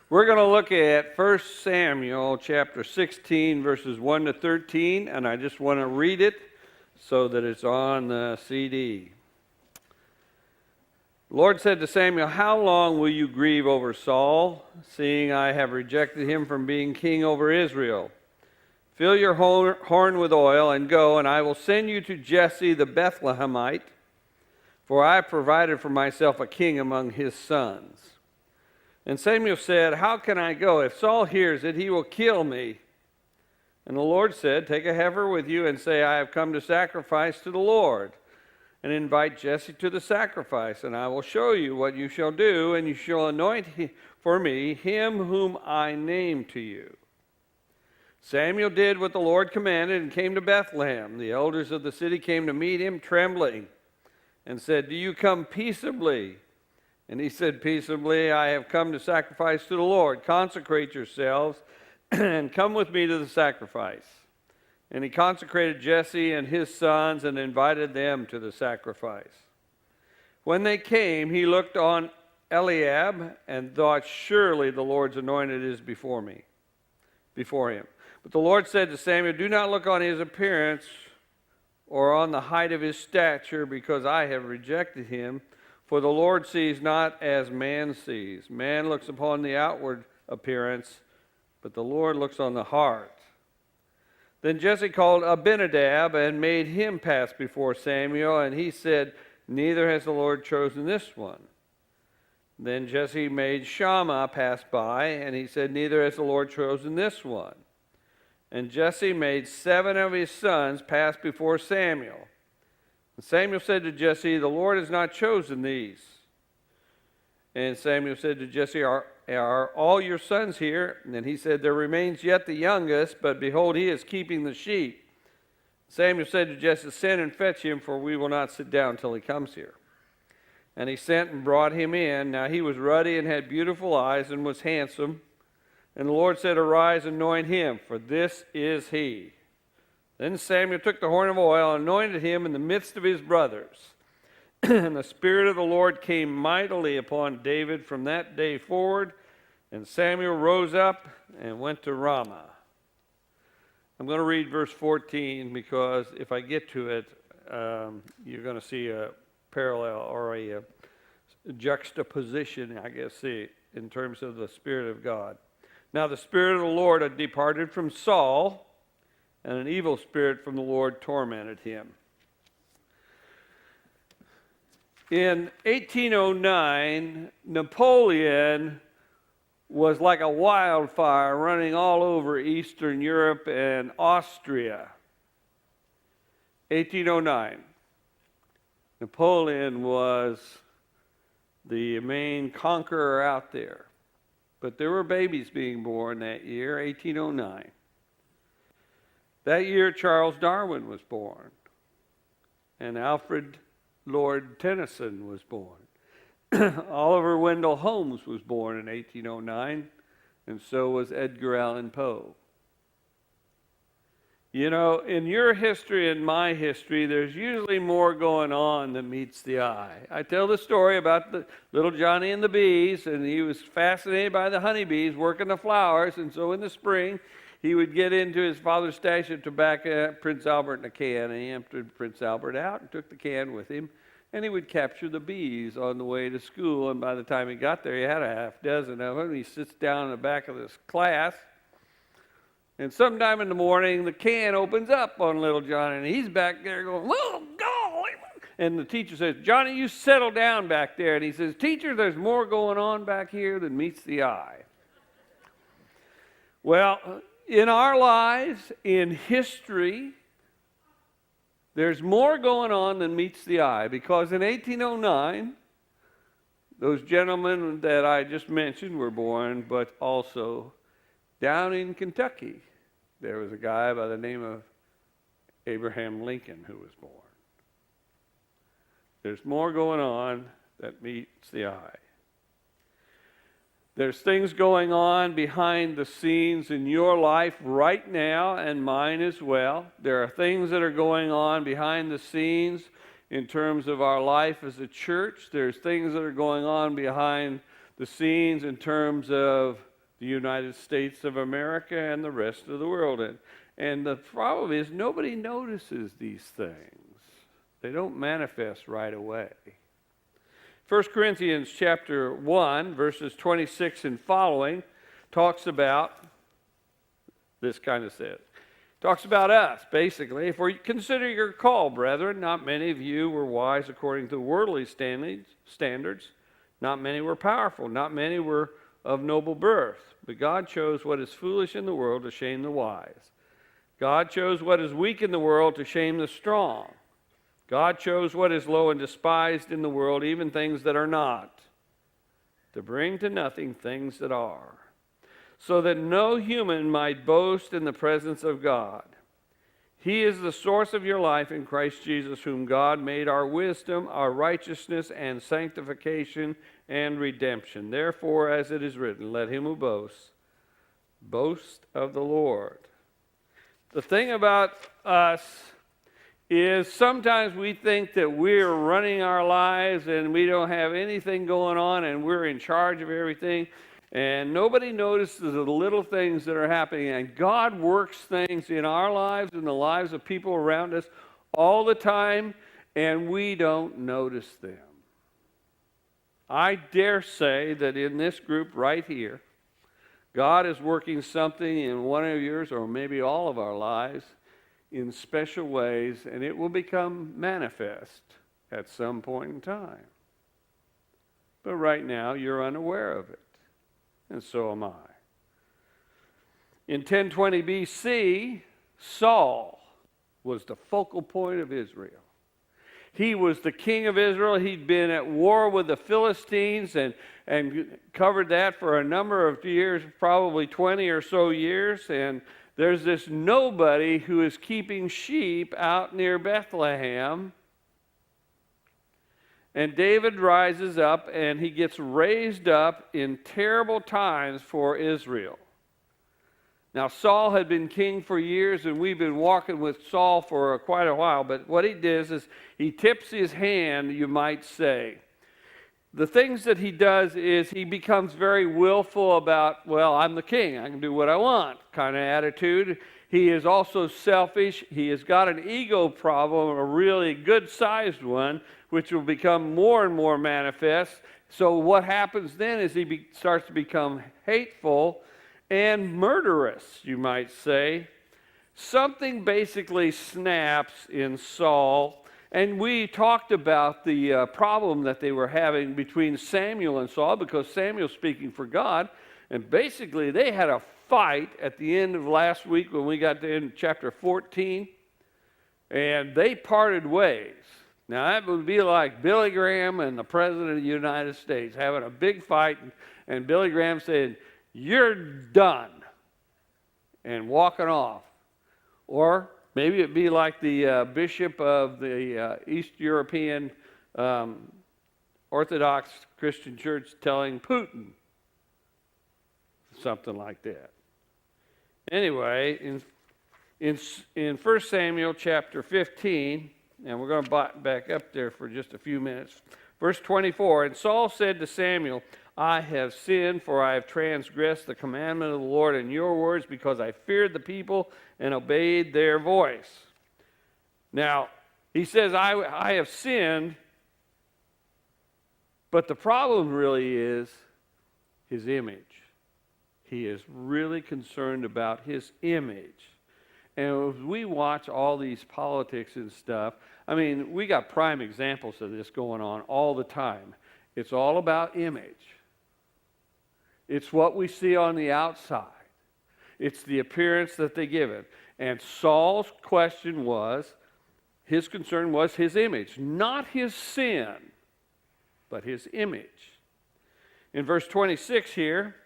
We're going to look at 1 Samuel chapter 16, verses 1 to 13, and I just want to read it so that it's on the CD. The Lord said to Samuel, "How long will you grieve over Saul, seeing I have rejected him from being king over Israel? Fill your horn with oil and go, and I will send you to Jesse the Bethlehemite, for I have provided for myself a king among his sons." And Samuel said, "How can I go? If Saul hears it, he will kill me." And the Lord said, "Take a heifer with you and say, I have come to sacrifice to the Lord. And invite Jesse to the sacrifice, and I will show you what you shall do, and you shall anoint for me him whom I name to you." Samuel did what the Lord commanded and came to Bethlehem. The elders of the city came to meet him, trembling, and said, "Do you come peaceably?" And he said, "Peaceably, I have come to sacrifice to the Lord. Consecrate yourselves and come with me to the sacrifice." And he consecrated Jesse and his sons and invited them to the sacrifice. When they came, he looked on Eliab and thought, "Surely the Lord's anointed is before him." But the Lord said to Samuel, "Do not look on his appearance or on the height of his stature, because I have rejected him. For the Lord sees not as man sees. Man looks upon the outward appearance, but the Lord looks on the heart." Then Jesse called Abinadab and made him pass before Samuel, and he said, "Neither has the Lord chosen this one." Then Jesse made Shammah pass by, and he said, "Neither has the Lord chosen this one." And Jesse made 7 of his sons pass before Samuel. And Samuel said to Jesse, "The Lord has not chosen these." And Samuel said to Jesse, Are all your sons here?" And he said, "There remains yet the youngest, but behold, he is keeping the sheep." Samuel said to Jesse, "Send and fetch him, for we will not sit down till he comes here." And he sent and brought him in. Now he was ruddy and had beautiful eyes and was handsome. And the Lord said, "Arise, anoint him, for this is he." Then Samuel took the horn of oil and anointed him in the midst of his brothers. And the Spirit of the Lord came mightily upon David from that day forward. And Samuel rose up and went to Ramah. I'm going to read verse 14, because if I get to it, you're going to see a parallel or a juxtaposition, I guess, in terms of the Spirit of God. "Now the Spirit of the Lord had departed from Saul, and an evil spirit from the Lord tormented him." In 1809, Napoleon was like a wildfire running all over Eastern Europe and Austria. 1809. Napoleon was the main conqueror out there. But there were babies being born that year, 1809. That year, Charles Darwin was born, and Alfred Lord Tennyson was born. Oliver Wendell Holmes was born in 1809, and so was Edgar Allan Poe. You know, in your history and my history, there's usually more going on than meets the eye. I tell the story about the little Johnny and the bees, and he was fascinated by the honeybees working the flowers, and so in the spring, he would get into his father's stash of tobacco, Prince Albert, in a can, and he emptied Prince Albert out and took the can with him, and he would capture the bees on the way to school, and by the time he got there, he had a half dozen of them. He sits down in the back of this class, and sometime in the morning, the can opens up on little Johnny, and he's back there going, "Oh, golly!" And the teacher says, "Johnny, you settle down back there." And he says, "Teacher, there's more going on back here than meets the eye." Well, in our lives, in history, there's more going on than meets the eye, because in 1809, those gentlemen that I just mentioned were born, but also down in Kentucky, there was a guy by the name of Abraham Lincoln who was born. There's more going on that meets the eye. There's things going on behind the scenes in your life right now, and mine as well. There are things that are going on behind the scenes in terms of our life as a church. There's things that are going on behind the scenes in terms of the United States of America and the rest of the world. And the problem is nobody notices these things. They don't manifest right away. 1 Corinthians chapter 1, verses 26 and following, talks about, this kind of says, talks about us, basically. For you consider your call, brethren, not many of you were wise according to worldly standards. Not many were powerful. Not many were of noble birth. But God chose what is foolish in the world to shame the wise. God chose what is weak in the world to shame the strong. God chose what is low and despised in the world, even things that are not, to bring to nothing things that are, so that no human might boast in the presence of God. He is the source of your life in Christ Jesus, whom God made our wisdom, our righteousness, and sanctification and redemption. Therefore, as it is written, let him who boasts, boast of the Lord. The thing about us is sometimes we think that we're running our lives and we don't have anything going on and we're in charge of everything. And nobody notices the little things that are happening. And God works things in our lives and the lives of people around us all the time, and we don't notice them. I dare say that in this group right here, God is working something in one of yours or maybe all of our lives in special ways, and it will become manifest at some point in time. But right now, you're unaware of it. And so am I. In 1020 BC, Saul was the focal point of Israel. He was the king of Israel. He'd been at war with the Philistines and covered that for a number of years, probably 20 or so years. And there's this nobody who is keeping sheep out near Bethlehem. And David rises up, and he gets raised up in terrible times for Israel. Now, Saul had been king for years, and we've been walking with Saul for quite a while. But what he does is he tips his hand, you might say. The things that he does is he becomes very willful about, well, I'm the king. I can do what I want kind of attitude. He is also selfish. He has got an ego problem, a really good-sized one, which will become more and more manifest. So what happens then is he starts to become hateful and murderous, you might say. Something basically snaps in Saul, and we talked about the problem that they were having between Samuel and Saul, because Samuel's speaking for God, and basically they had a fight at the end of last week when we got to chapter 14, and they parted ways. Now, that would be like Billy Graham and the President of the United States having a big fight, and Billy Graham saying, "You're done," and walking off. Or maybe it'd be like the bishop of the East European Orthodox Christian Church telling Putin, something like that. Anyway, in 1 Samuel chapter 15, and we're going to back up there for just a few minutes. Verse 24, and Saul said to Samuel, I have sinned, for I have transgressed the commandment of the Lord in your words, because I feared the people and obeyed their voice. Now, he says, I have sinned, but the problem really is his image. He is really concerned about his image. And as we watch all these politics and stuff, I mean, we got prime examples of this going on all the time. It's all about image. It's what we see on the outside. It's the appearance that they give it. And Saul's question was, his concern was his image, not his sin, but his image. In verse 26 here,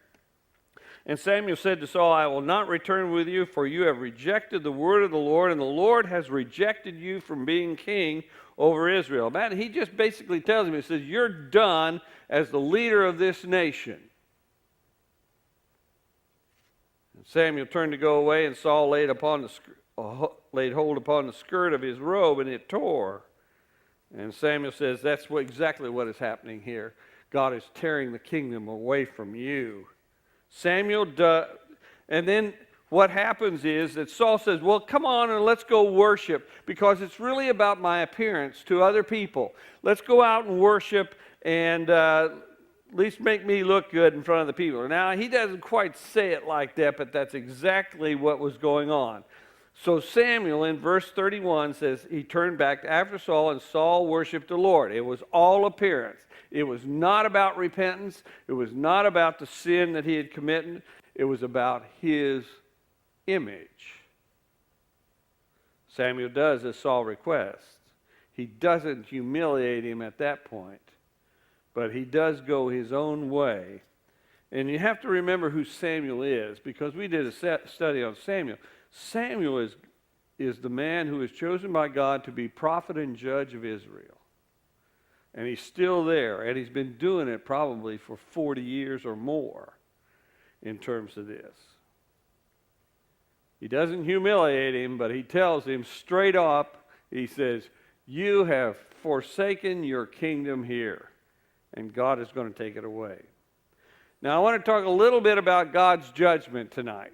and Samuel said to Saul, I will not return with you, for you have rejected the word of the Lord, and the Lord has rejected you from being king over Israel. Man, he just basically tells him, he says, you're done as the leader of this nation. And Samuel turned to go away, and Saul laid hold upon the skirt of his robe, and it tore. And Samuel says, exactly what is happening here. God is tearing the kingdom away from you. Samuel does, and then what happens is that Saul says, well, come on and let's go worship, because it's really about my appearance to other people. Let's go out and worship and at least make me look good in front of the people. Now, he doesn't quite say it like that, but that's exactly what was going on. So Samuel in verse 31 says he turned back after Saul, and Saul worshiped the Lord. It was all appearance. It was not about repentance. It was not about the sin that he had committed. It was about his image. Samuel does as Saul requests. He doesn't humiliate him at that point, but he does go his own way. And you have to remember who Samuel is, because we did a study on Samuel. Samuel is the man who is chosen by God to be prophet and judge of Israel. And he's still there, and he's been doing it probably for 40 years or more in terms of this. He doesn't humiliate him, but he tells him straight up, he says, you have forsaken your kingdom here, and God is going to take it away. Now, I want to talk a little bit about God's judgment tonight,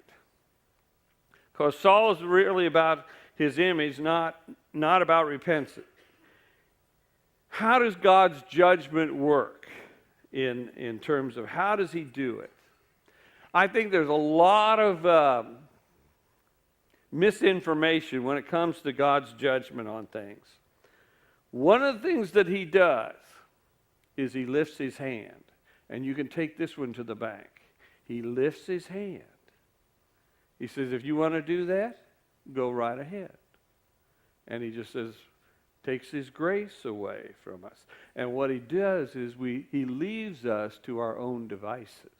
because Saul is really about his image, not about repentance. How does God's judgment work in terms of how does he do it? I think there's a lot of misinformation when it comes to God's judgment on things. One of the things that he does is he lifts his hand. And you can take this one to the bank. He lifts his hand. He says, if you want to do that, go right ahead. And he just says, takes his grace away from us. And what he does is he leaves us to our own devices.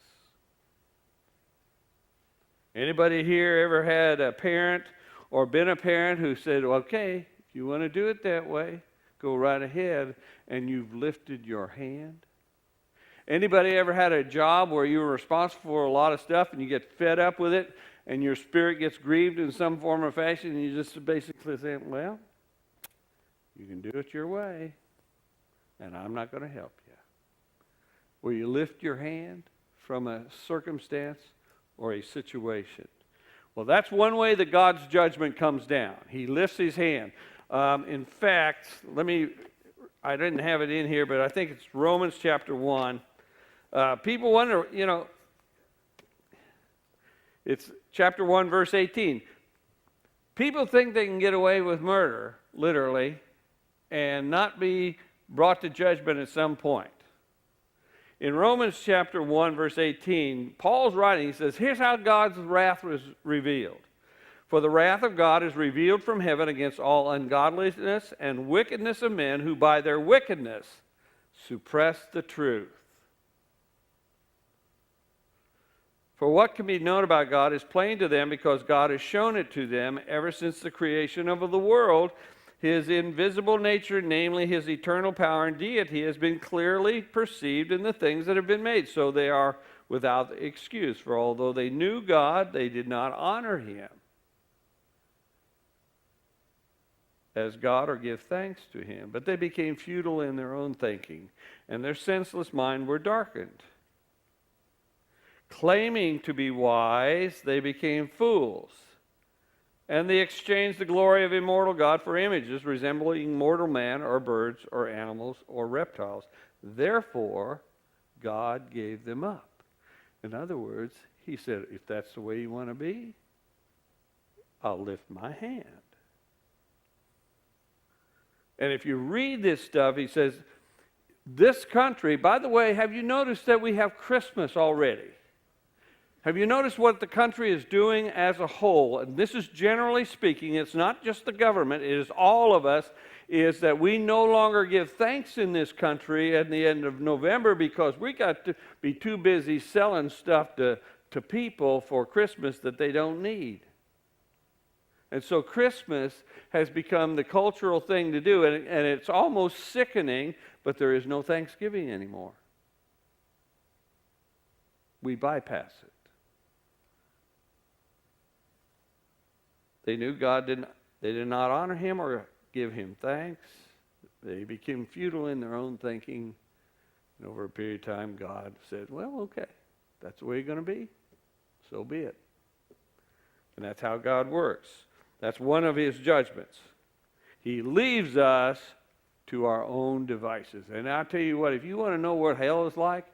Anybody here ever had a parent or been a parent who said, okay, if you want to do it that way, go right ahead, and you've lifted your hand? Anybody ever had a job where you were responsible for a lot of stuff and you get fed up with it and your spirit gets grieved in some form or fashion, and you just basically say, well, you can do it your way, and I'm not going to help you? Will you lift your hand from a circumstance or a situation? Well, that's one way that God's judgment comes down. He lifts his hand. In fact, I didn't have it in here, but I think it's Romans chapter 1. People wonder, it's chapter 1, verse 18. People think they can get away with murder, literally, and not be brought to judgment at some point. In Romans chapter 1, verse 18, Paul's writing, he says, here's how God's wrath was revealed. For the wrath of God is revealed from heaven against all ungodliness and wickedness of men who by their wickedness suppress the truth. For what can be known about God is plain to them, because God has shown it to them ever since the creation of the world. His invisible nature, namely his eternal power and deity, has been clearly perceived in the things that have been made. So they are without excuse. For although they knew God, they did not honor him as God or give thanks to him. But they became futile in their own thinking, and their senseless mind were darkened. Claiming to be wise, they became fools. And they exchanged the glory of immortal God for images resembling mortal man or birds or animals or reptiles. Therefore, God gave them up. In other words, he said, if that's the way you want to be, I'll lift my hand. And if you read this stuff, he says, this country, by the way, have you noticed that we have Christmas already? Have you noticed what the country is doing as a whole? And this is generally speaking, it's not just the government, it is all of us, is that we no longer give thanks in this country at the end of November because we got to be too busy selling stuff to people for Christmas that they don't need. And so Christmas has become the cultural thing to do, and it's almost sickening, but there is no Thanksgiving anymore. We bypass it. They knew they did not honor him or give him thanks. They became futile in their own thinking. And over a period of time, God said, well, okay, that's the way you're going to be. so be it. And that's how God works. That's one of his judgments. He leaves us to our own devices. And I'll tell you what, if you want to know what hell is like,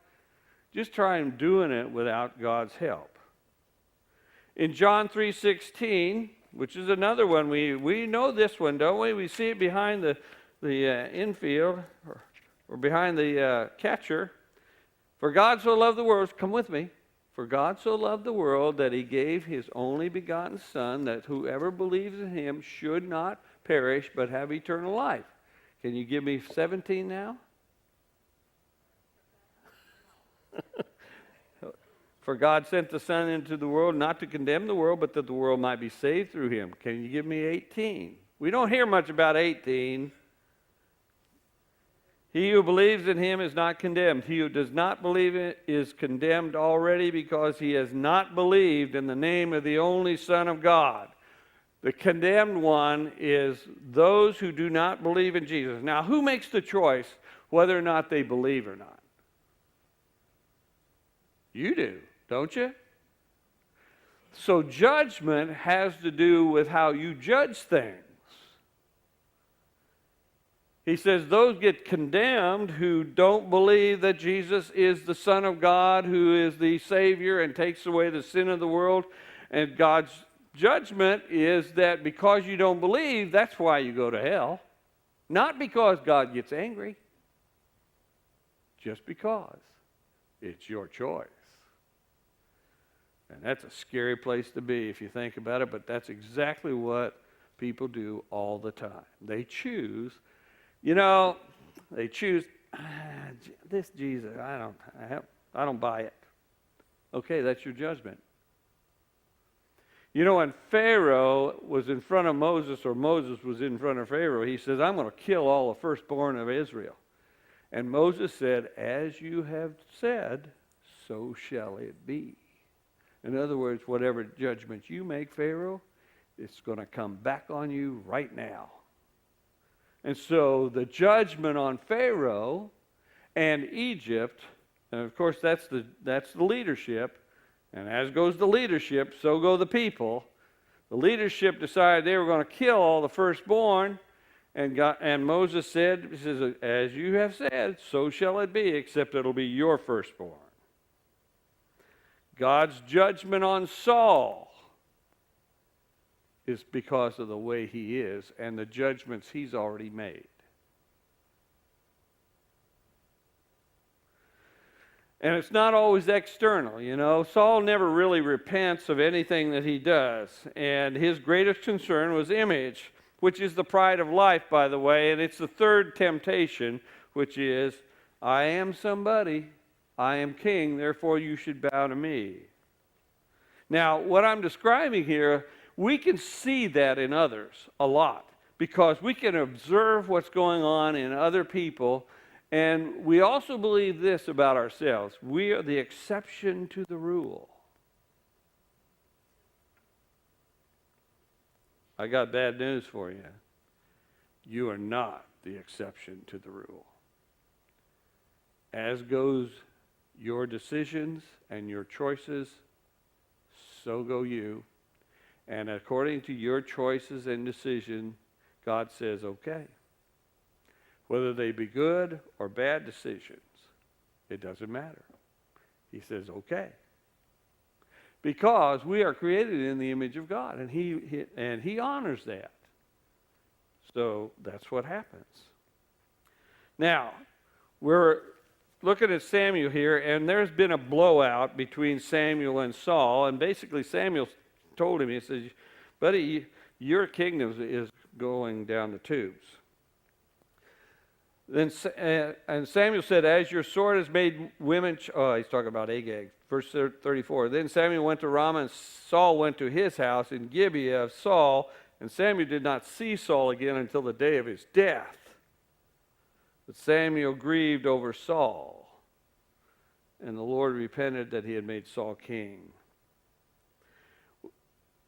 just try and doing it without God's help. In John 3:16, which is another one, we know this one, don't we? We see it behind the infield or behind the catcher. For God so loved the world, come with me. For God so loved the world that he gave his only begotten Son, that whoever believes in him should not perish but have eternal life. Can you give me 17 now? For God sent the Son into the world not to condemn the world, but that the world might be saved through him. Can you give me 18? We don't hear much about 18. He who believes in him is not condemned. He who does not believe it is condemned already, because he has not believed in the name of the only Son of God. The condemned one is those who do not believe in Jesus. Now, who makes the choice whether or not they believe or not? You do, don't you? So judgment has to do with how you judge things. He says those get condemned who don't believe that Jesus is the Son of God, who is the Savior and takes away the sin of the world. And God's judgment is that because you don't believe, that's why you go to hell. Not because God gets angry. Just because. It's your choice. And that's a scary place to be if you think about it, but that's exactly what people do all the time. They choose, this Jesus, I don't buy it. Okay, that's your judgment. When Pharaoh was in front of Moses, or Moses was in front of Pharaoh, he says, I'm going to kill all the firstborn of Israel. And Moses said, as you have said, so shall it be. In other words, whatever judgment you make, Pharaoh, it's going to come back on you right now. And so the judgment on Pharaoh and Egypt, and of course that's the leadership, and as goes the leadership, so go the people. The leadership decided they were going to kill all the firstborn, and Moses said, he says, as you have said, so shall it be, except it'll be your firstborn. God's judgment on Saul is because of the way he is and the judgments he's already made. And it's not always external, Saul never really repents of anything that he does. And his greatest concern was image, which is the pride of life, by the way. And it's the third temptation, which is, I am somebody. I am king, therefore you should bow to me. Now, what I'm describing here, we can see that in others a lot, because we can observe what's going on in other people, and we also believe this about ourselves. We are the exception to the rule. I got bad news for you. You are not the exception to the rule. As goes your decisions and your choices, so go you. And according to your choices and decision, God says, okay. Whether they be good or bad decisions, it doesn't matter. He says, okay. Because we are created in the image of God, and he honors that. So that's what happens. Now, we're looking at Samuel here, and there's been a blowout between Samuel and Saul, and basically Samuel told him, he says, buddy, your kingdom is going down the tubes. Then and Samuel said, as your sword has made women, he's talking about Agag, verse 34. Then Samuel went to Ramah, and Saul went to his house in Gibeah of Saul, and Samuel did not see Saul again until the day of his death. But Samuel grieved over Saul, and the Lord repented that he had made Saul king.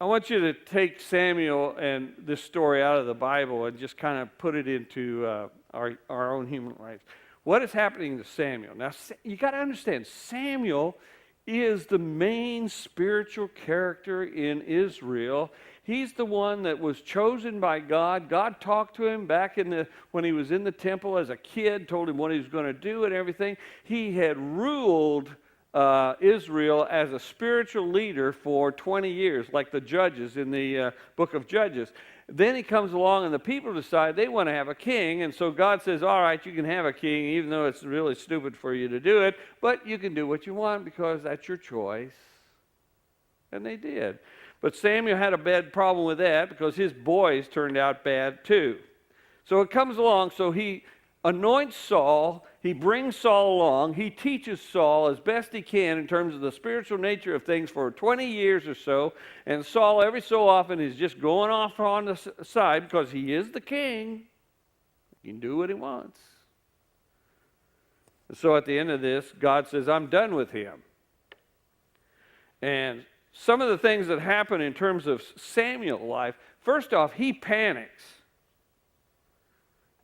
I want you to take Samuel and this story out of the Bible and just kind of put it into our own human life. What is happening to Samuel? Now, you got to understand, Samuel is the main spiritual character in Israel. He's the one that was chosen by God. God talked to him back when he was in the temple as a kid, told him what he was going to do and everything. He had ruled Israel as a spiritual leader for 20 years, like the judges in the book of Judges. Then he comes along and the people decide they want to have a king, and so God says, all right, you can have a king, even though it's really stupid for you to do it, but you can do what you want because that's your choice. And they did. But Samuel had a bad problem with that because his boys turned out bad too. So it comes along, so he anoints Saul, he brings Saul along, he teaches Saul as best he can in terms of the spiritual nature of things for 20 years or so, and Saul every so often is just going off on the side because he is the king. He can do what he wants. And so at the end of this, God says, I'm done with him. And some of the things that happen in terms of Samuel's life, first off, he panics.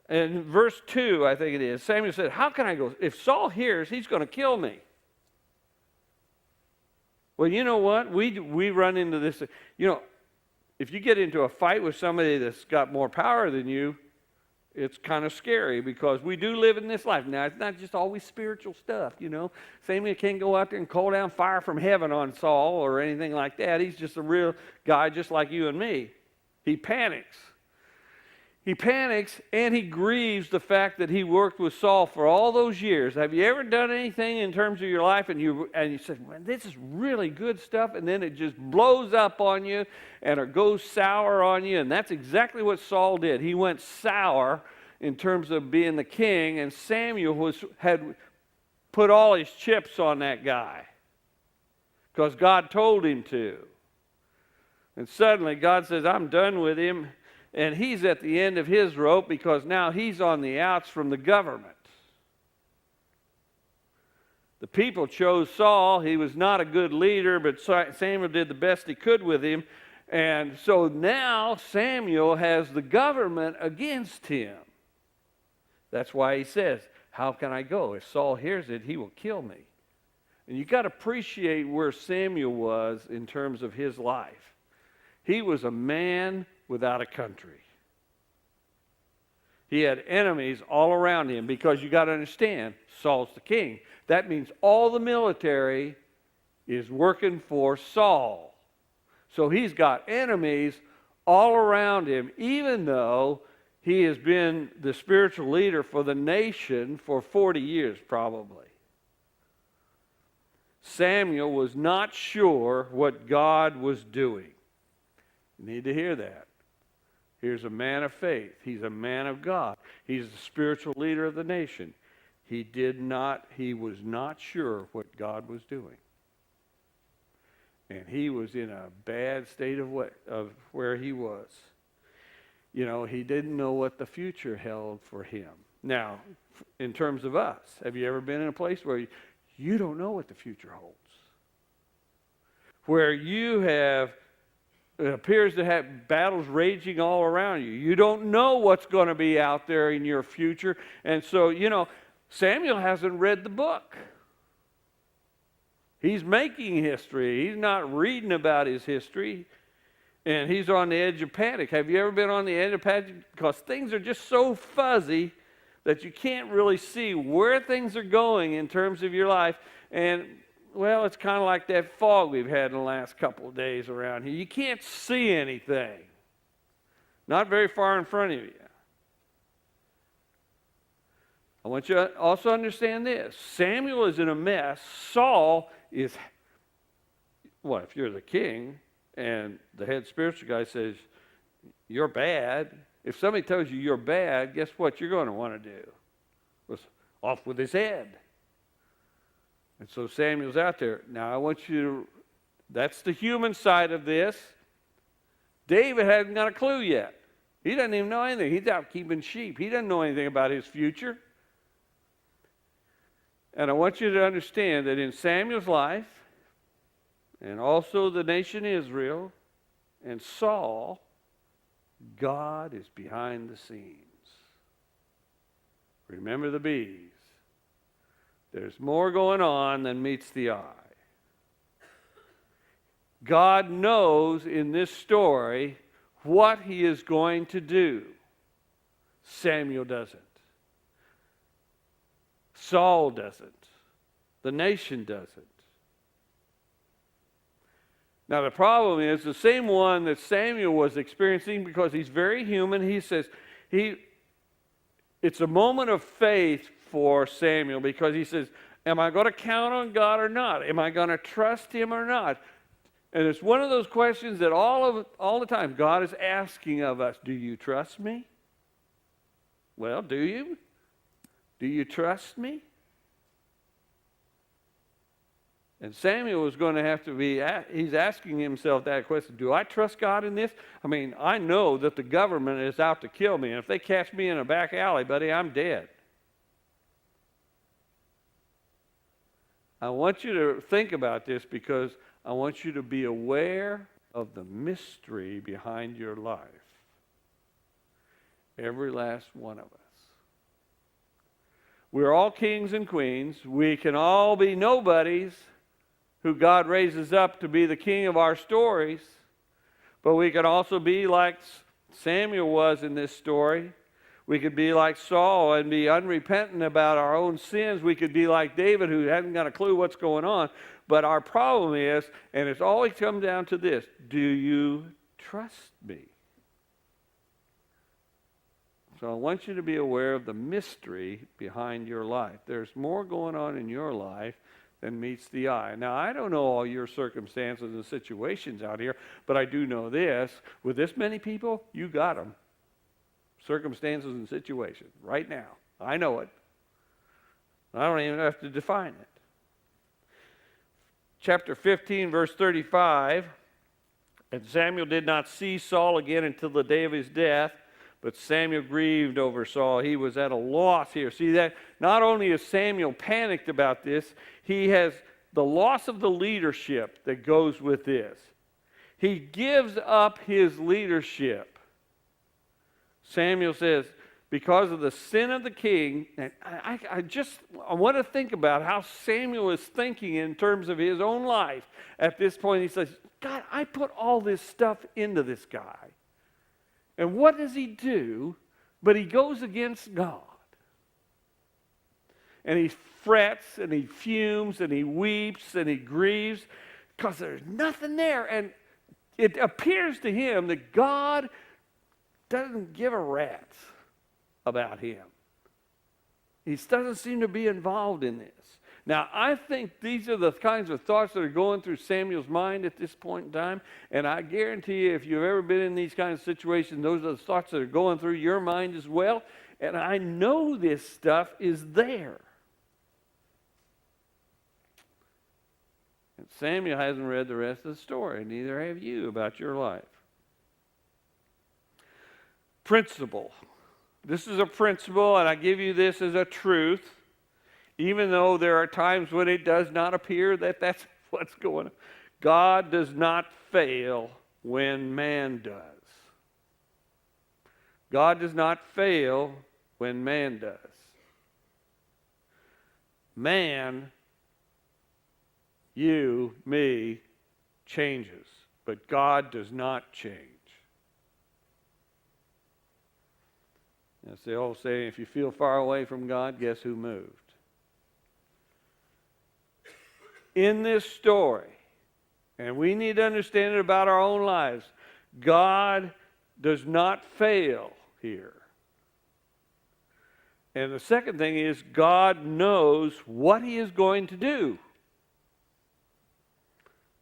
In verse 2, I think it is, Samuel said, how can I go? If Saul hears, he's going to kill me. Well, you know what? We run into this. You know, if you get into a fight with somebody that's got more power than you, it's kind of scary because we do live in this life. Now, it's not just always spiritual stuff, you know. Samuel can't go out there and call down fire from heaven on Saul or anything like that. He's just a real guy just like you and me. He panics. He panics and he grieves the fact that he worked with Saul for all those years. Have you ever done anything in terms of your life and you said, man, this is really good stuff, and then it just blows up on you and it goes sour on you? And that's exactly what Saul did. He went sour in terms of being the king, and Samuel had put all his chips on that guy because God told him to. And suddenly God says, I'm done with him. And he's at the end of his rope because now he's on the outs from the government. The people chose Saul. He was not a good leader, but Samuel did the best he could with him. And so now Samuel has the government against him. That's why he says, how can I go? If Saul hears it, he will kill me. And you got to appreciate where Samuel was in terms of his life. He was a man without a country. He had enemies all around him because you got to understand, Saul's the king. That means all the military is working for Saul. So he's got enemies all around him, even though he has been the spiritual leader for the nation for 40 years probably. Samuel was not sure what God was doing. You need to hear that. Here's a man of faith. He's a man of God. He's the spiritual leader of the nation. He was not sure what God was doing. And he was in a bad state of where he was. You know, he didn't know what the future held for him. Now, in terms of us, have you ever been in a place where you don't know what the future holds? Where it appears to have battles raging all around you. You don't know what's going to be out there in your future. And so, you know, Samuel hasn't read the book. He's making history. He's not reading about his history. And he's on the edge of panic. Have you ever been on the edge of panic? Because things are just so fuzzy that you can't really see where things are going in terms of your life. And well, it's kind of like that fog we've had in the last couple of days around here. You can't see anything. Not very far in front of you. I want you to also understand this. Samuel is in a mess. Saul is, well, if you're the king and the head spiritual guy says, you're bad. If somebody tells you you're bad, guess what you're going to want to do? It's off with his head. And so Samuel's out there. Now I want you to, that's the human side of this. David hasn't got a clue yet. He doesn't even know anything. He's out keeping sheep. He doesn't know anything about his future. And I want you to understand that in Samuel's life, and also the nation Israel, and Saul, God is behind the scenes. Remember the bees. There's more going on than meets the eye. God knows in this story what he is going to do. Samuel doesn't. Saul doesn't. The nation doesn't. Now the problem is the same one that Samuel was experiencing, because he's very human. He says it's a moment of faith for Samuel, because he says, am I going to count on God or not? Am I going to trust him or not? And it's one of those questions that all the time God is asking of us. Do you trust me? Well, do you? Do you trust me? And Samuel is going to have to be, he's asking himself that question. Do I trust God in this? I mean, I know that the government is out to kill me. And if they catch me in a back alley, buddy, I'm dead. I want you to think about this, because I want you to be aware of the mystery behind your life. Every last one of us. We're all kings and queens. We can all be nobodies who God raises up to be the king of our stories. But we can also be like Samuel was in this story. We could be like Saul and be unrepentant about our own sins. We could be like David, who hasn't got a clue what's going on. But our problem is, and it's always come down to this, do you trust me? So I want you to be aware of the mystery behind your life. There's more going on in your life than meets the eye. Now, I don't know all your circumstances and situations out here, but I do know this. With this many people, you got them. Circumstances and situations right now. I know it. I don't even have to define it. Chapter 15, verse 35, and Samuel did not see Saul again until the day of his death, but Samuel grieved over Saul. He was at a loss here. See that not only is Samuel panicked about this, he has the loss of the leadership that goes with this. He gives up his leadership. Samuel says, because of the sin of the king, and I want to think about how Samuel is thinking in terms of his own life. At this point, he says, God, I put all this stuff into this guy. And what does he do? But he goes against God. And he frets, and he fumes, and he weeps, and he grieves, because there's nothing there. And it appears to him that God doesn't give a rat's about him. He doesn't seem to be involved in this. Now, I think these are the kinds of thoughts that are going through Samuel's mind at this point in time, and I guarantee you, if you've ever been in these kinds of situations, those are the thoughts that are going through your mind as well, and I know this stuff is there. And Samuel hasn't read the rest of the story, neither have you, about your life. Principle. This is a principle, and I give you this as a truth, even though there are times when it does not appear that that's what's going on. God does not fail when man does. God does not fail when man does. Man, you, me, changes, but God does not change. That's the old saying, if you feel far away from God, guess who moved? In this story, and we need to understand it about our own lives, God does not fail here. And the second thing is, God knows what he is going to do.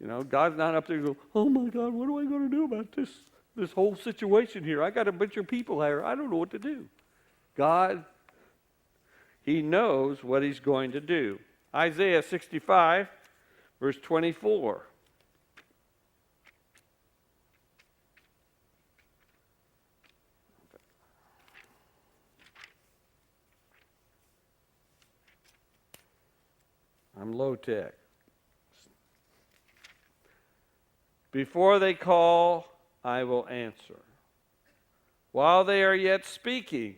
You know, God's not up there going, oh my God, what am I going to do about this whole situation here? I got a bunch of people here. I don't know what to do. God, he knows what he's going to do. Isaiah 65, verse 24. I'm low tech. Before they call, I will answer. While they are yet speaking,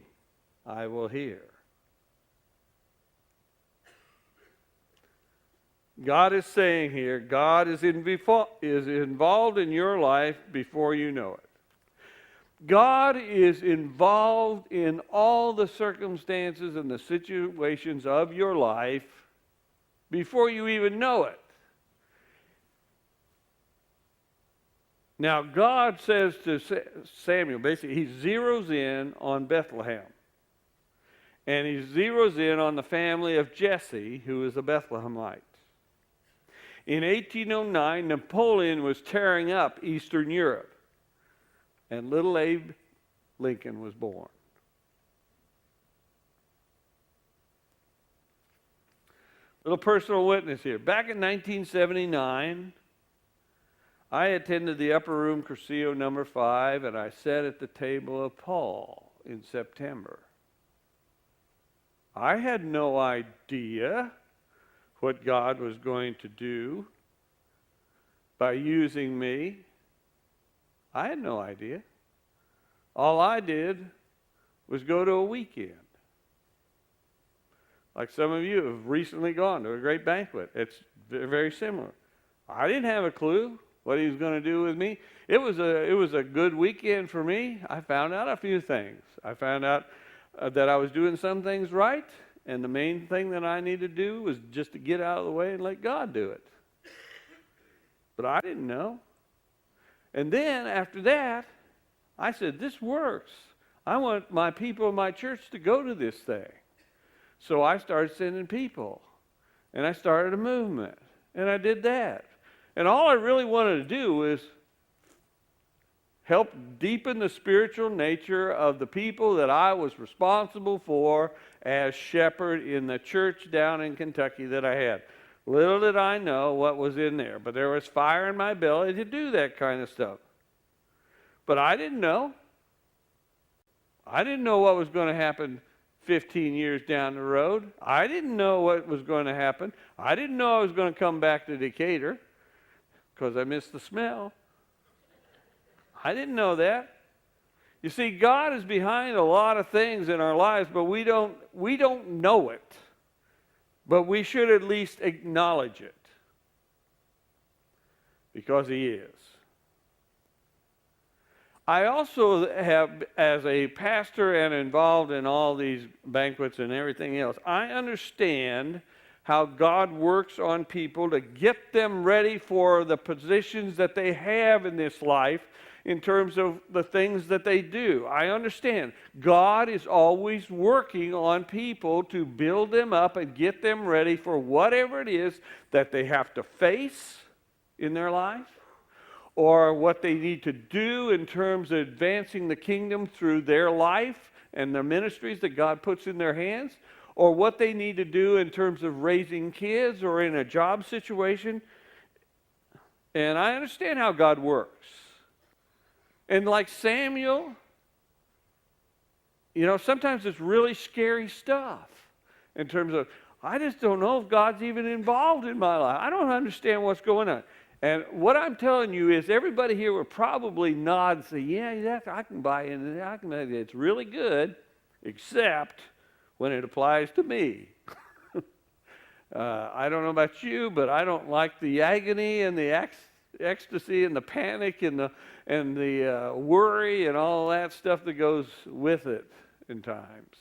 I will hear. God is saying here, God is involved in your life before you know it. God is involved in all the circumstances and the situations of your life before you even know it. Now, God says to Samuel, basically, he zeroes in on Bethlehem. And he zeroes in on the family of Jesse, who is a Bethlehemite. In 1809, Napoleon was tearing up Eastern Europe. And little Abe Lincoln was born. Little personal witness here. Back in 1979, I attended the Upper Room Cursillo number 5, and I sat at the table of Paul in September. I had no idea what God was going to do by using me. I had no idea. All I did was go to a weekend. Like some of you have recently gone to a great banquet. It's very similar. I didn't have a clue what he was going to do with me. It was a good weekend for me. I found out a few things. I found out that I was doing some things right, and the main thing that I needed to do was just to get out of the way and let God do it. But I didn't know. And then after that, I said, this works. I want my people in my church to go to this thing. So I started sending people. And I started a movement. And I did that. And all I really wanted to do was help deepen the spiritual nature of the people that I was responsible for as shepherd in the church down in Kentucky that I had. Little did I know what was in there, but there was fire in my belly to do that kind of stuff. But I didn't know. I didn't know what was going to happen 15 years down the road. I didn't know what was going to happen. I didn't know I was going to come back to Decatur because I missed the smell. I didn't know that. You see, God is behind a lot of things in our lives, but we don't know it. But we should at least acknowledge it. Because he is. I also have, as a pastor and involved in all these banquets and everything else, I understand how God works on people to get them ready for the positions that they have in this life in terms of the things that they do. I understand. God is always working on people to build them up and get them ready for whatever it is that they have to face in their life, or what they need to do in terms of advancing the kingdom through their life and the ministries that God puts in their hands, or what they need to do in terms of raising kids or in a job situation. And I understand how God works. And like Samuel, sometimes it's really scary stuff in terms of, I just don't know if God's even involved in my life. I don't understand what's going on. And what I'm telling you is everybody here would probably nod and say, yeah, I can buy into that. It's really good, except when it applies to me. I don't know about you, but I don't like the agony and the ecstasy and the panic and the worry and all that stuff that goes with it in times.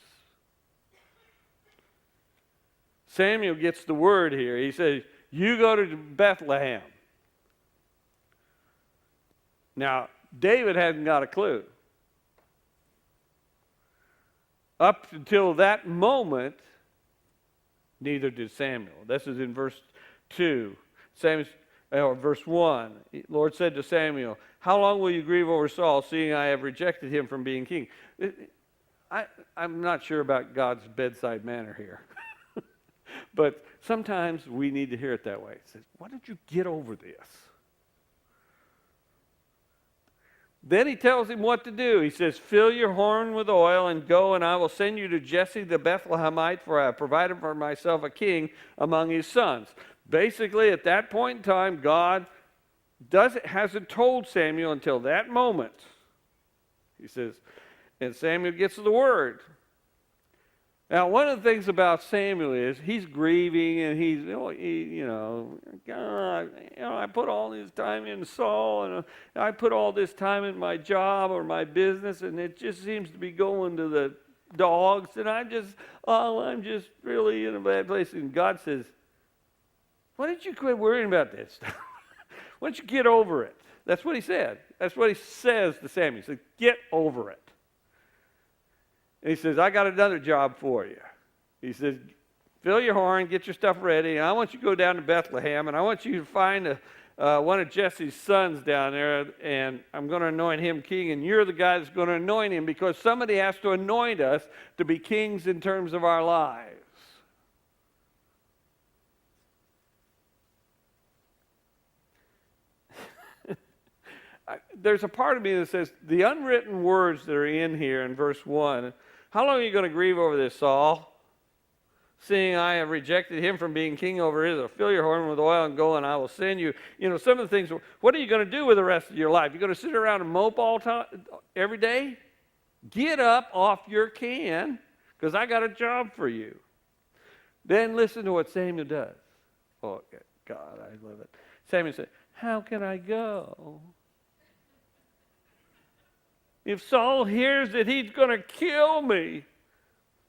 Samuel gets the word here. He says, you go to Bethlehem. Now, David hadn't got a clue. Up until that moment, neither did Samuel. This is in verse 2. Verse 1. The Lord said to Samuel, how long will you grieve over Saul, seeing I have rejected him from being king? I'm not sure about God's bedside manner here. But sometimes we need to hear it that way. It says, why don't you get over this? Then he tells him what to do. He says, fill your horn with oil and go, and I will send you to Jesse the Bethlehemite, for I have provided for myself a king among his sons. Basically, at that point in time, God hasn't told Samuel until that moment. He says, and Samuel gets the word. Now, one of the things about Samuel is he's grieving, and God, I put all this time in Saul, and I put all this time in my job or my business, and it just seems to be going to the dogs, and I'm just really in a bad place. And God says, why don't you quit worrying about this stuff? Why don't you get over it? That's what he said. That's what he says to Samuel. He said, get over it. And he says, I got another job for you. He says, fill your horn, get your stuff ready, and I want you to go down to Bethlehem, and I want you to find one of Jesse's sons down there, and I'm going to anoint him king, and you're the guy that's going to anoint him, because somebody has to anoint us to be kings in terms of our lives. There's a part of me that says, the unwritten words that are in here in verse 1, how long are you going to grieve over this, Saul? Seeing I have rejected him from being king over Israel. Fill your horn with oil and go, and I will send you. Some of the things, what are you going to do with the rest of your life? You're going to sit around and mope all time, every day? Get up off your can, because I got a job for you. Then listen to what Samuel does. Oh, God, I love it. Samuel said, how can I go? If Saul hears that he's going to kill me.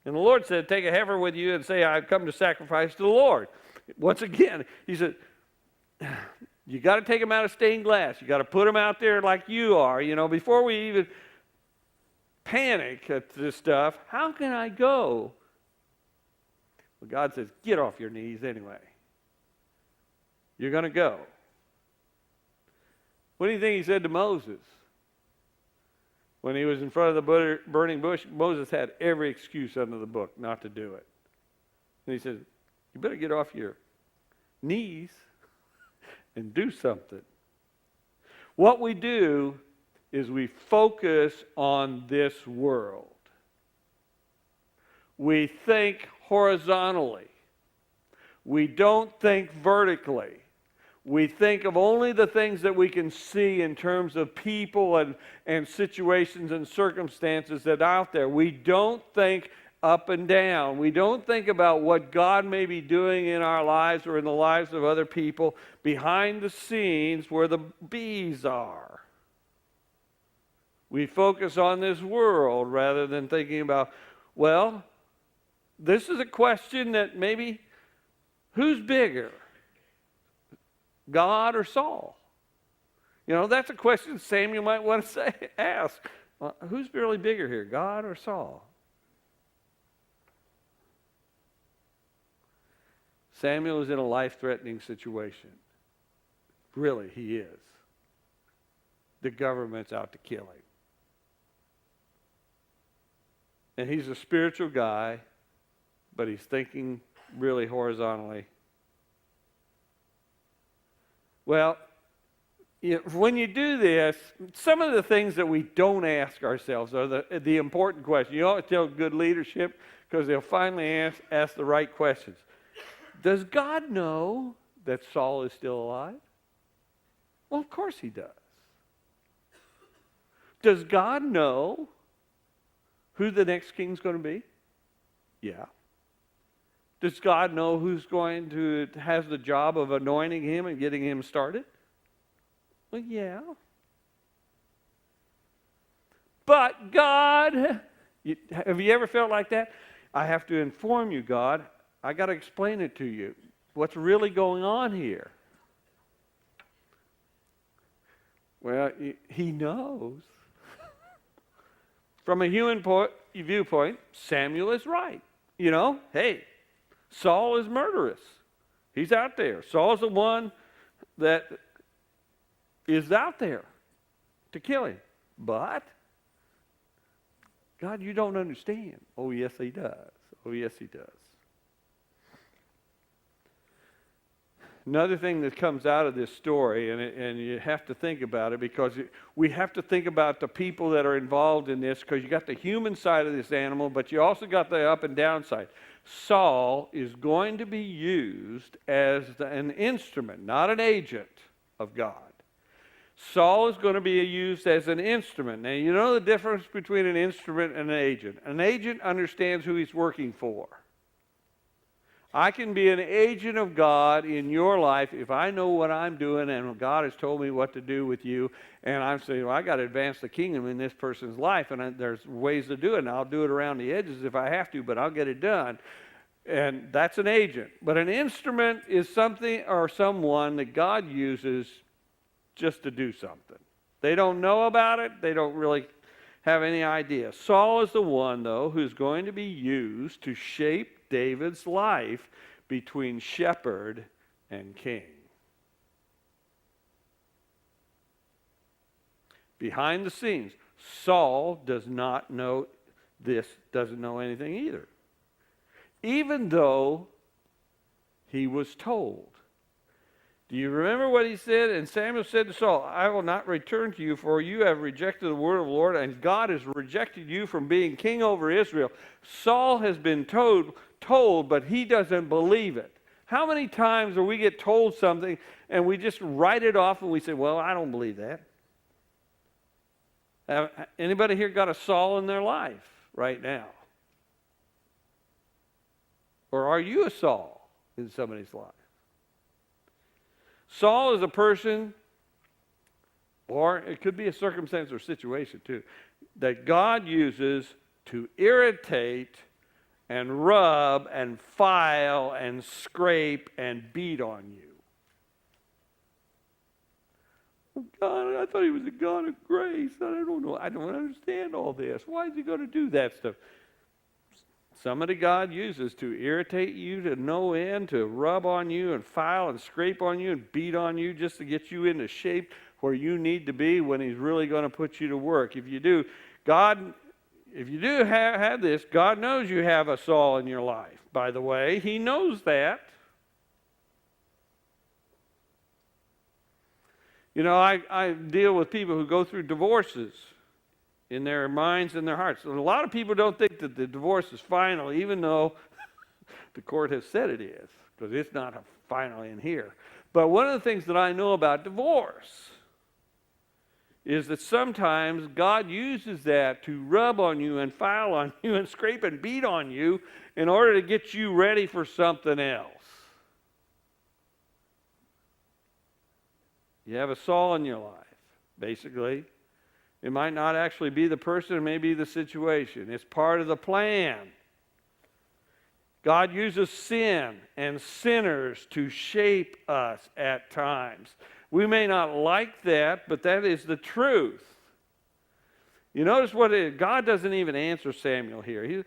And the Lord said, take a heifer with you and say, I've come to sacrifice to the Lord. Once again, he said, you got to take them out of stained glass. You got to put them out there like you are. Before we even panic at this stuff, how can I go? Well, God says, get off your knees anyway. You're going to go. What do you think he said to Moses? When he was in front of the burning bush, Moses had every excuse under the book not to do it. And he said, you better get off your knees and do something. What we do is we focus on this world. We think horizontally. We don't think vertically. We think of only the things that we can see in terms of people and situations and circumstances that are out there. We don't think up and down. We don't think about what God may be doing in our lives or in the lives of other people behind the scenes where the bees are. We focus on this world rather than thinking about, well, this is a question that maybe, who's bigger? God or Saul? That's a question Samuel might want to ask. Well, who's really bigger here, God or Saul? Samuel is in a life-threatening situation. Really, he is. The government's out to kill him. And he's a spiritual guy, but he's thinking really horizontally. Well, when you do this, some of the things that we don't ask ourselves are the important questions. You always tell good leadership because they'll finally ask the right questions. Does God know that Saul is still alive? Well, of course he does. Does God know who the next king's going to be? Yeah. Does God know who's going to has the job of anointing him and getting him started? Well, yeah. But God, have you ever felt like that? I have to inform you, God. I got to explain it to you. What's really going on here? Well, he knows. From a human viewpoint, Samuel is right. Hey, Saul is murderous. He's out there. Saul's the one that is out there to kill him. But, God, you don't understand. Oh, yes, he does. Oh, yes, he does. Another thing that comes out of this story, and you have to think about it because we have to think about the people that are involved in this because you got the human side of this animal, but you also got the up and down side. Saul is going to be used as an instrument, not an agent of God. Saul is going to be used as an instrument. Now, you know the difference between an instrument and an agent. An agent understands who he's working for. I can be an agent of God in your life if I know what I'm doing and God has told me what to do with you, and I'm saying, well, I got to advance the kingdom in this person's life, and there's ways to do it, and I'll do it around the edges if I have to, but I'll get it done. And that's an agent. But an instrument is something or someone that God uses just to do something. They don't know about it. They don't really have any idea. Saul is the one, though, who's going to be used to shape David's life between shepherd and king. Behind the scenes, Saul does not know this, doesn't know anything either. Even though he was told. Do you remember what he said? And Samuel said to Saul, I will not return to you, for you have rejected the word of the Lord, and God has rejected you from being king over Israel. Saul has been told, but he doesn't believe it. How many times do we get told something and we just write it off and we say, well, I don't believe that? Anybody here got a Saul in their life right now? Or are you a Saul in somebody's life? Saul is a person, or it could be a circumstance or situation too, that God uses to irritate and rub and file and scrape and beat on you. Oh God, I thought he was a God of grace. I don't know. I don't understand all this. Why is he going to do that stuff? Somebody God uses to irritate you to no end, to rub on you and file and scrape on you and beat on you just to get you into shape where you need to be when he's really going to put you to work. If you do have this, God knows you have a Saul in your life. By the way, he knows that. You know, I deal with people who go through divorces in their minds and their hearts. And a lot of people don't think that the divorce is final, even though the court has said it is, because it's not final in here. But one of the things that I know about divorce is that sometimes God uses that to rub on you and file on you and scrape and beat on you in order to get you ready for something else. You have a Saul in your life, basically. It might not actually be the person, it may be the situation. It's part of the plan. God uses sin and sinners to shape us at times. We may not like that, but that is the truth. You notice what it is. God doesn't even answer Samuel here. He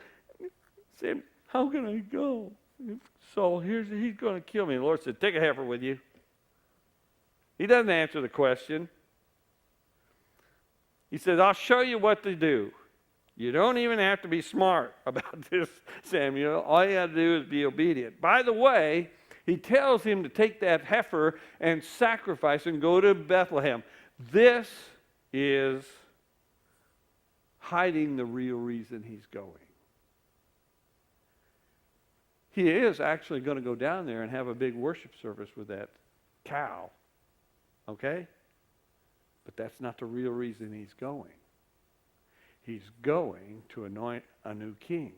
said, how can I go? Saul, he's going to kill me. And the Lord said, take a heifer with you. He doesn't answer the question. He says, I'll show you what to do. You don't even have to be smart about this, Samuel. All you have to do is be obedient. By the way, he tells him to take that heifer and sacrifice and go to Bethlehem. This is hiding the real reason he's going. He is actually going to go down there and have a big worship service with that cow. Okay? But that's not the real reason he's going. He's going to anoint a new king.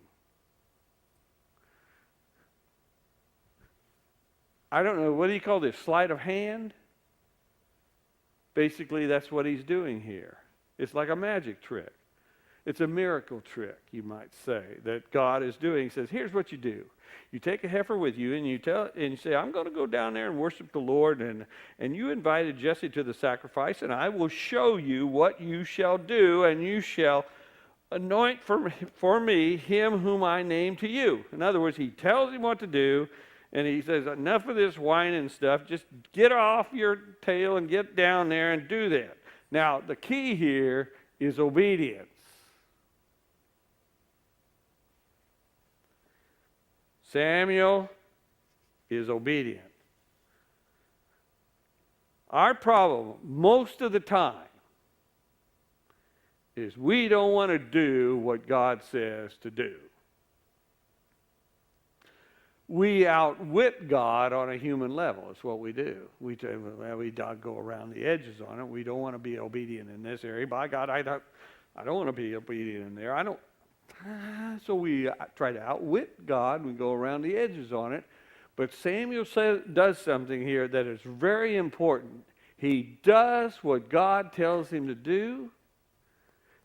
I don't know, what do you call this? Sleight of hand? Basically, that's what he's doing here. It's like a magic trick. It's a miracle trick, you might say, that God is doing. He says, here's what you do. You take a heifer with you, and you say, I'm going to go down there and worship the Lord, and you invited Jesse to the sacrifice, and I will show you what you shall do, and you shall anoint for me him whom I name to you. In other words, he tells him what to do, and he says, enough of this whining stuff. Just get off your tail and get down there and do that. Now, the key here is obedience. Samuel is obedient. Our problem, most of the time, is we don't want to do what God says to do. we outwit God on a human level. It's what we do. We go around the edges on it. We don't want to be obedient in this area. By God, I don't want to be obedient in there. So we try to outwit God. We go around the edges on it. But Samuel does something here that is very important. He does what God tells him to do,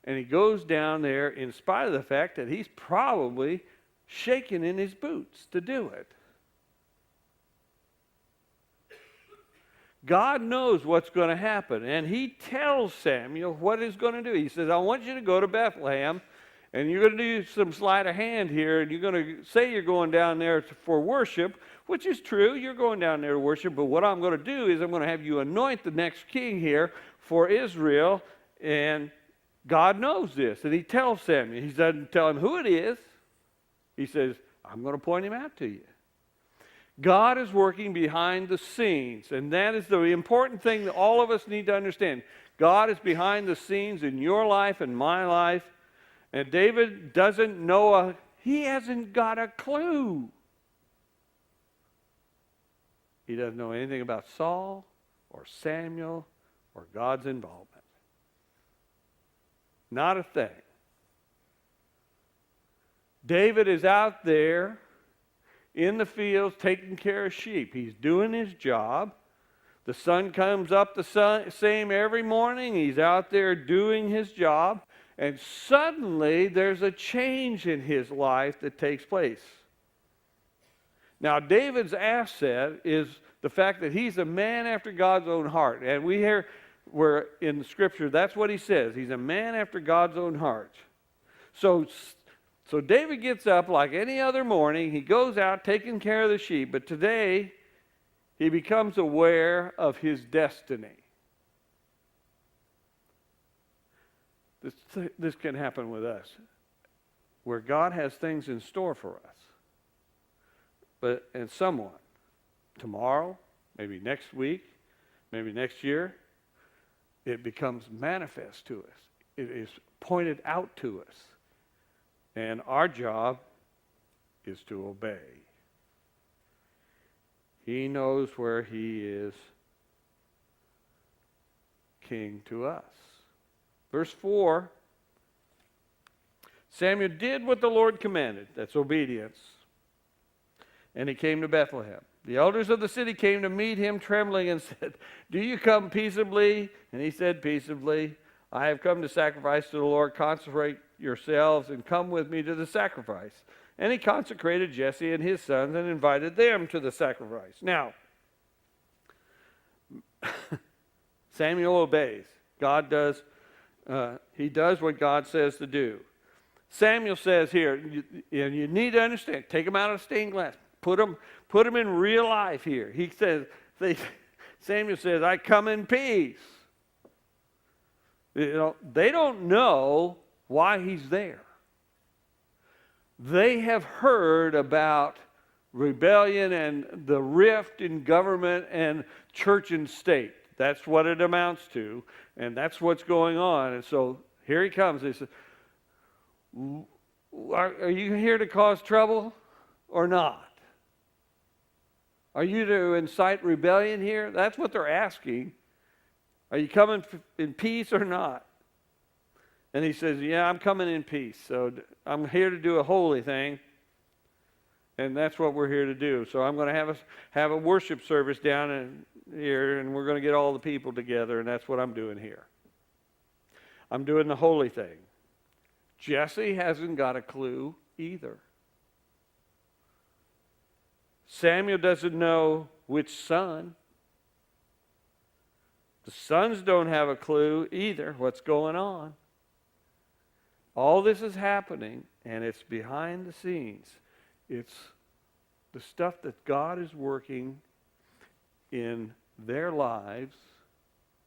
and he goes down there in spite of the fact that he's probably shaking in his boots to do it. God knows what's going to happen, and he tells Samuel what he's going to do. He says, I want you to go to Bethlehem, and you're going to do some sleight of hand here, and you're going to say you're going down there for worship, which is true. You're going down there to worship, but what I'm going to do is I'm going to have you anoint the next king here for Israel, and God knows this, and he tells Samuel. He doesn't tell him who it is. He says, I'm going to point him out to you. God is working behind the scenes, and that is the important thing that all of us need to understand. God is behind the scenes in your life and my life, and David doesn't know, he hasn't got a clue. He doesn't know anything about Saul or Samuel or God's involvement. Not a thing. David is out there in the fields taking care of sheep. He's doing his job. The sun comes up the same every morning. He's out there doing his job. And suddenly there's a change in his life that takes place. Now, David's asset is the fact that he's a man after God's own heart. And we hear where in the Scripture, that's what he says. He's a man after God's own heart. So David gets up like any other morning. He goes out taking care of the sheep. But today, he becomes aware of his destiny. This can happen with us, where God has things in store for us. And someone, tomorrow, maybe next week, maybe next year, it becomes manifest to us. It is pointed out to us. And our job is to obey. He knows where he is king to us. Verse 4, Samuel did what the Lord commanded. That's obedience. And he came to Bethlehem. The elders of the city came to meet him trembling and said, do you come peaceably? And he said peaceably, I have come to sacrifice to the Lord. Consecrate yourselves and come with me to the sacrifice. And he consecrated Jesse and his sons and invited them to the sacrifice. Now, Samuel obeys. God does. He does what God says to do. Samuel says here, you need to understand, take them out of the stained glass. Put them in real life here. He says, Samuel says, I come in peace. They don't know why he's there. They have heard about rebellion and the rift in government and church and state. That's what it amounts to, and that's what's going on. And so here he comes. He says, are you here to cause trouble or not? Are you to incite rebellion here? That's what they're asking. Are you coming in peace or not? And he says, yeah, I'm coming in peace. So I'm here to do a holy thing. And that's what we're here to do. So I'm going to have a worship service down in here, and we're going to get all the people together, and that's what I'm doing here. I'm doing the holy thing. Jesse hasn't got a clue either. Samuel doesn't know which son. The sons don't have a clue either what's going on. All this is happening, and it's behind the scenes. It's the stuff that God is working in their lives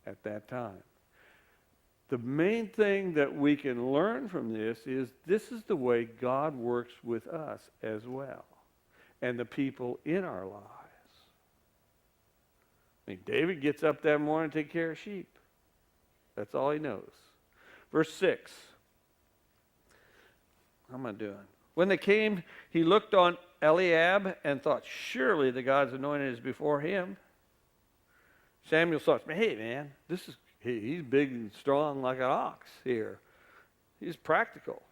at that time. The main thing that we can learn from this is the way God works with us as well, and the people in our lives. I mean, David gets up that morning to take care of sheep. That's all he knows. Verse 6. How am I doing? When they came, he looked on Eliab and thought, surely the God's anointed is before him. Samuel thought, hey man, he's big and strong like an ox here. He's practical.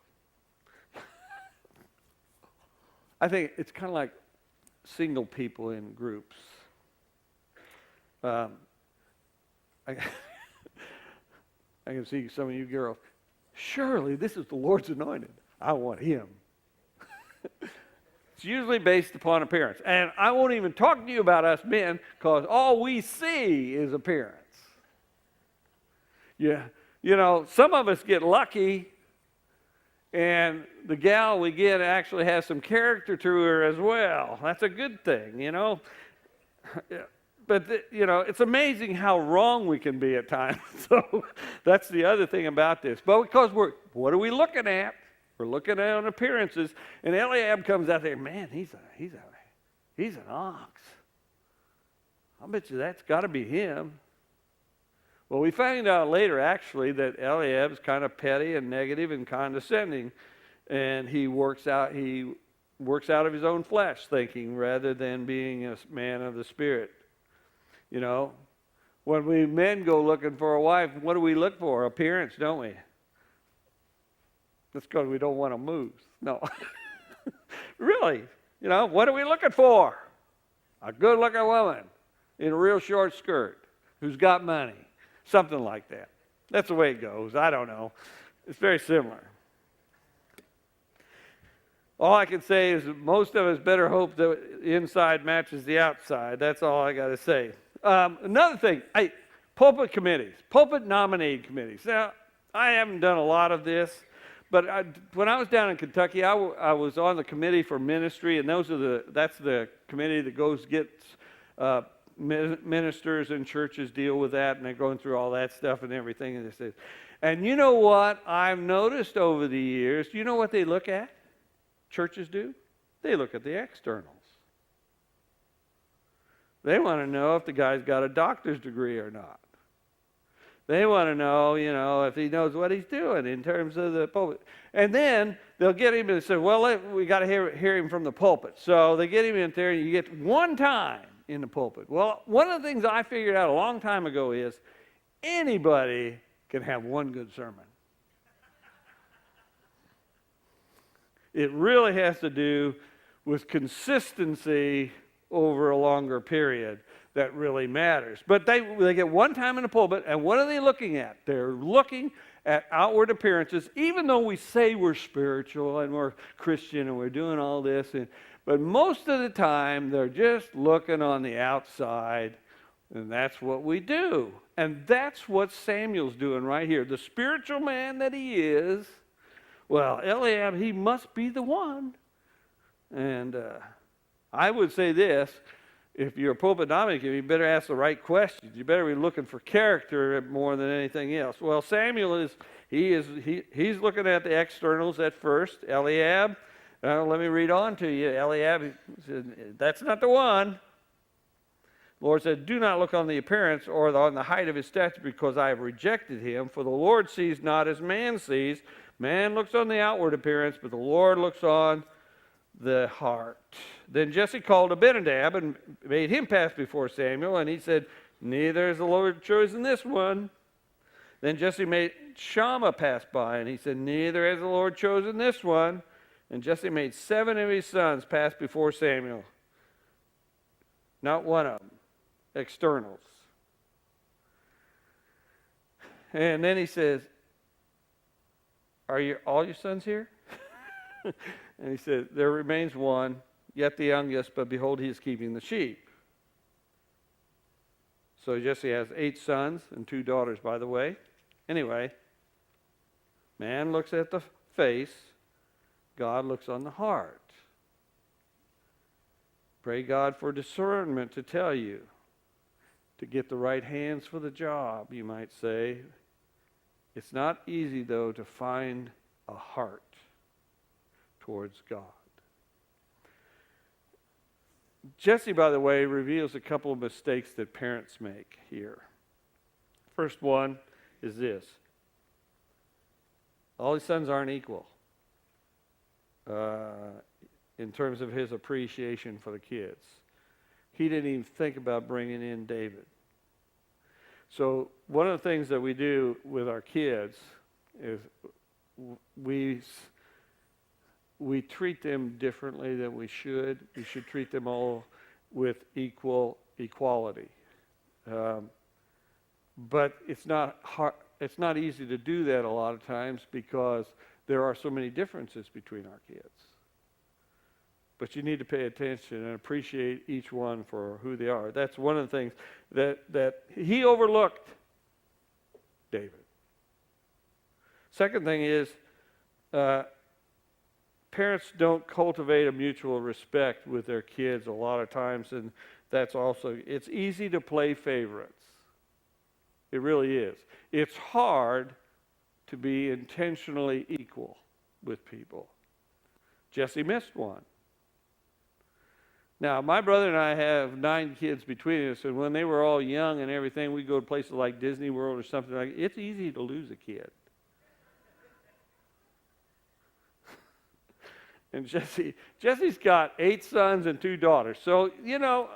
I think it's kind of like single people in groups. I can see some of you girls, surely this is the Lord's anointed. I want him. It's usually based upon appearance. And I won't even talk to you about us men because all we see is appearance. Yeah, some of us get lucky and the gal we get actually has some character to her as well. That's a good thing, But, it's amazing how wrong we can be at times. So that's the other thing about this. But because what are we looking at? We're looking at on appearances. And Eliab comes out there, man, he's an ox. I bet you that's got to be him. Well, we found out later, actually, that Eliab's kind of petty and negative and condescending. And he works out of his own flesh thinking rather than being a man of the Spirit. When we men go looking for a wife, what do we look for? Appearance, don't we? That's because we don't want to move. No. Really, what are we looking for? A good-looking woman in a real short skirt who's got money. Something like that. That's the way it goes. I don't know. It's very similar. All I can say is that most of us better hope the inside matches the outside. That's all I got to say. Another thing, pulpit committees, pulpit nominating committees. Now, I haven't done a lot of this, but when I was down in Kentucky, I was on the committee for ministry, and that's the committee that gets ministers and churches deal with that, and they're going through all that stuff and everything. And you know what I've noticed over the years? Do you know what they look at? Churches do? They look at the externals. They want to know if the guy's got a doctor's degree or not. They want to know, if he knows what he's doing in terms of the pulpit. And then they'll get him and say, well, we got to hear him from the pulpit. So they get him in there, and you get one time in the pulpit. Well, one of the things I figured out a long time ago is anybody can have one good sermon. It really has to do with consistency over a longer period that really matters. But they get one time in the pulpit, and what are they looking at? They're looking at outward appearances, even though we say we're spiritual and we're Christian and we're doing all this. But most of the time, they're just looking on the outside, and that's what we do. And that's what Samuel's doing right here. The spiritual man that he is, well, Eliab, he must be the one. And I would say this, if you're a pulpit nominating, you better ask the right questions. You better be looking for character more than anything else. Well, Samuel he's looking at the externals at first. Eliab, let me read on to you. Eliab said, that's not the one. The Lord said, do not look on the appearance or on the height of his stature, because I have rejected him. For the Lord sees not as man sees. Man looks on the outward appearance, but the Lord looks on the heart. Then Jesse called Abinadab and made him pass before Samuel, and he said, neither has the Lord chosen this one. Then Jesse made Shammah pass by, and he said, neither has the Lord chosen this one. And Jesse made 7 of his sons pass before Samuel. Not one of them. Externals. And then he says, are all your sons here? And he said, there remains one, yet the youngest, but behold, he is keeping the sheep. So Jesse has 8 sons and 2 daughters, by the way. Anyway, man looks at the face, God looks on the heart. Pray God for discernment to tell you, to get the right hands for the job, you might say. It's not easy, though, to find a heart towards God. Jesse, by the way, reveals a couple of mistakes that parents make here. First one is this. All his sons aren't equal. in terms of his appreciation for the kids. He didn't even think about bringing in David. So one of the things that we do with our kids is we treat them differently than we should. We should treat them all with equality. But it's not hard, it's not easy to do that a lot of times because there are so many differences between our kids. But you need to pay attention and appreciate each one for who they are. That's one of the things that he overlooked David. Second thing is, parents don't cultivate a mutual respect with their kids a lot of times, and that's also, it's easy to play favorites. It really is. It's hard to be intentionally equal with people. Jesse missed one. Now, my brother and I have 9 kids between us, and when they were all young and everything, we'd go to places like Disney World or something like that. It's easy to lose a kid. And Jesse's got 8 sons and 2 daughters. So, you know,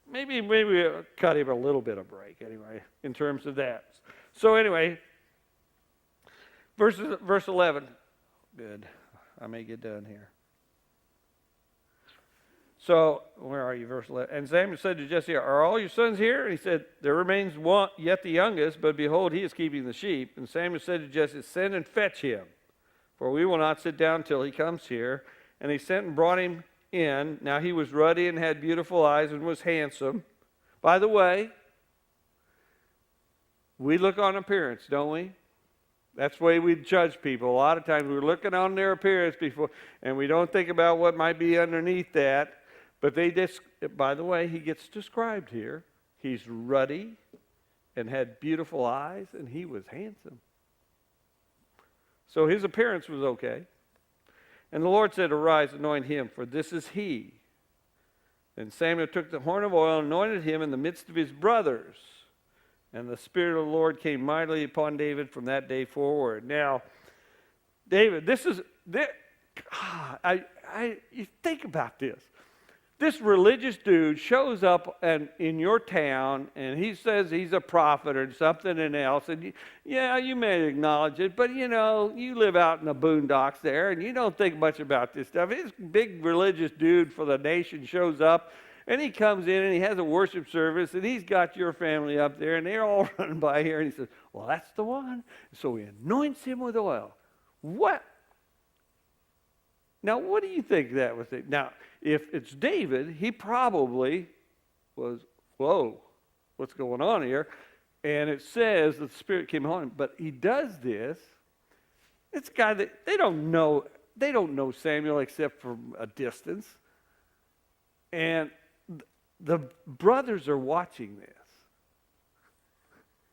maybe we cut him a little bit of break anyway in terms of that. So anyway, verse 11. Good. I may get done here. So, where are you? Verse 11. And Samuel said to Jesse, are all your sons here? And he said, there remains one, yet the youngest, but behold, he is keeping the sheep. And Samuel said to Jesse, send and fetch him, for we will not sit down till he comes here. And he sent and brought him in. Now he was ruddy and had beautiful eyes and was handsome. By the way, we look on appearance, don't we? That's the way we judge people. A lot of times we're looking on their appearance before, and we don't think about what might be underneath that. But by the way, he gets described here. He's ruddy and had beautiful eyes, and he was handsome. So his appearance was okay. And the Lord said, arise, anoint him, for this is he. And Samuel took the horn of oil and anointed him in the midst of his brothers. And the Spirit of the Lord came mightily upon David from that day forward. Now, David, you think about this. This religious dude shows up in your town, and he says he's a prophet or something else. And you may acknowledge it, but you live out in the boondocks there, and you don't think much about this stuff. This big religious dude for the nation shows up, and he comes in, and he has a worship service, and he's got your family up there, and they're all running by here, and he says, well, that's the one. So he anoints him with oil. What? Now, what do you think that was? Now, if it's David, he probably was, whoa, what's going on here? And it says that the Spirit came on him. But he does this. It's a guy that they don't know Samuel except from a distance. And the brothers are watching this.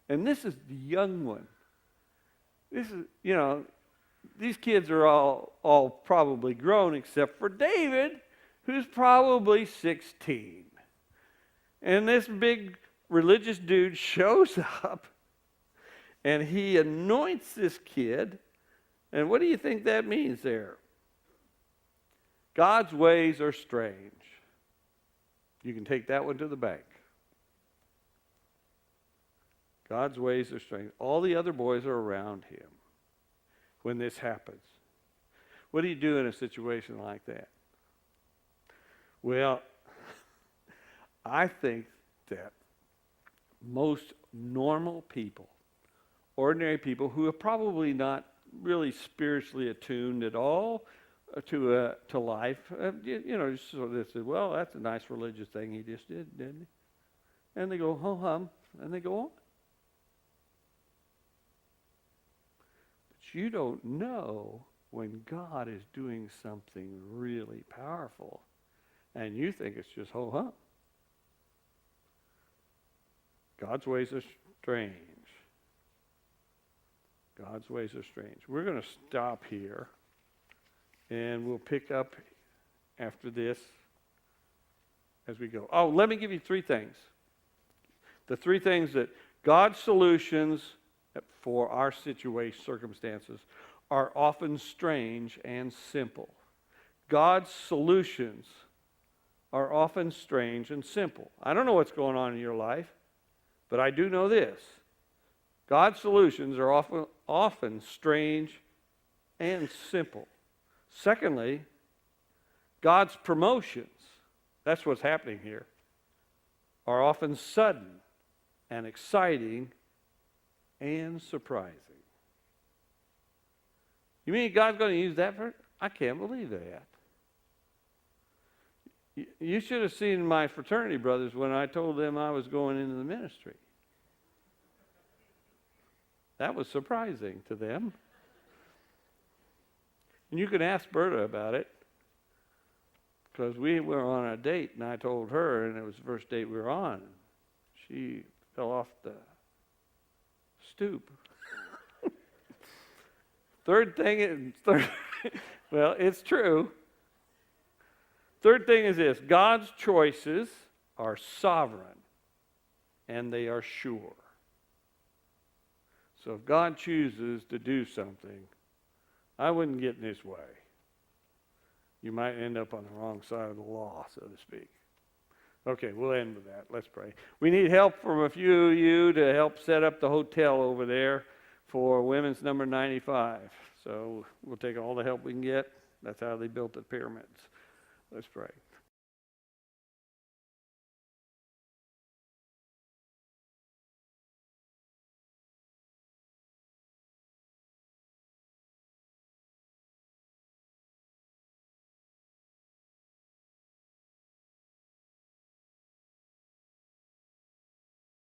And this is the young one. This is, these kids are all probably grown except for David, who's probably 16. And this big religious dude shows up, and he anoints this kid. And what do you think that means there? God's ways are strange. You can take that one to the bank. God's ways are strange. All the other boys are around him when this happens. What do you do in a situation like that? Well, I think that most normal people, ordinary people who are probably not really spiritually attuned at all to life, just sort of say, well, that's a nice religious thing he just did, didn't he? And they go, ho-hum, and they go on. But you don't know when God is doing something really powerful, and you think it's just ho-hum. God's ways are strange. God's ways are strange. We're going to stop here, and we'll pick up after this as we go. Oh, let me give you 3 things. The 3 things that God's solutions for our situation, circumstances, are often strange and simple. God's solutions are often strange and simple. I don't know what's going on in your life, but I do know this. God's solutions are often strange and simple. Secondly, God's promotions, that's what's happening here, are often sudden and exciting and surprising. You mean God's going to use that for? I can't believe that. You should have seen my fraternity brothers when I told them I was going into the ministry. That was surprising to them. And you can ask Berta about it, because we were on a date, and I told her, and it was the first date we were on. She fell off the stoop. Well, it's true. Third thing is this: God's choices are sovereign, and they are sure. So if God chooses to do something, I wouldn't get in his way. You might end up on the wrong side of the law, so to speak. Okay, we'll end with that. Let's pray. We need help from a few of you to help set up the hotel over there for women's number 95. So we'll take all the help we can get. That's how they built the pyramids. Let's pray.